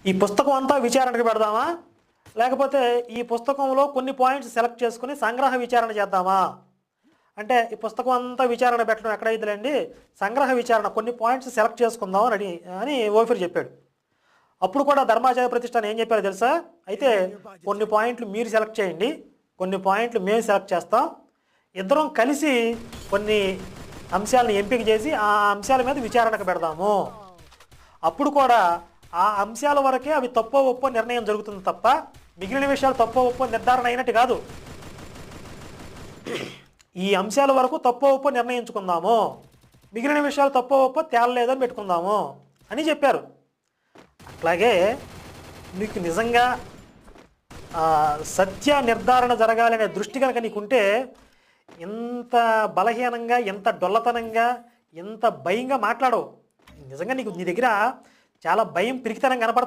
ఈ పుస్తకం అంతా విచారణకు పెడదామా, లేకపోతే ఈ పుస్తకంలో కొన్ని పాయింట్స్ సెలెక్ట్ చేసుకుని సంగ్రహ విచారణ చేద్దామా? అంటే ఈ పుస్తకం అంతా విచారణ పెట్టడం ఎక్కడైతుందండి, సంగ్రహ విచారణ కొన్ని పాయింట్స్ సెలెక్ట్ చేసుకుందాం అని ఓఫీర్ చెప్పాడు. అప్పుడు కూడా ధర్మాచార్య ప్రతిష్టాన్ ఏం చెప్పారో తెలుసా? అయితే కొన్ని పాయింట్లు మీరు సెలెక్ట్ చేయండి, కొన్ని పాయింట్లు మేము సెలెక్ట్ చేస్తాం, ఇద్దరం కలిసి కొన్ని అంశాలను ఎంపిక చేసి ఆ అంశాల మీద విచారణకు పెడదాము. అప్పుడు కూడా ఆ అంశాల వరకే అవి తప్పో ఒప్పో నిర్ణయం జరుగుతుంది తప్ప మిగిలిన విషయాలు తప్పో ఒప్పో నిర్ధారణ అయినట్టు కాదు. ఈ అంశాల వరకు తప్పో ఒప్పో నిర్ణయించుకుందాము, మిగిలిన విషయాలు తప్పో ఒప్పో తేలలేదని పెట్టుకుందాము అని చెప్పారు. అట్లాగే నీకు నిజంగా సత్య నిర్ధారణ జరగాలనే దృష్టి కనుక నీకుంటే ఎంత బలహీనంగా, ఎంత డొల్లతనంగా, ఎంత భయంగా మాట్లాడవు. నిజంగా నీ దగ్గర చాలా భయం, పిరికితనం కనపడుతుంది.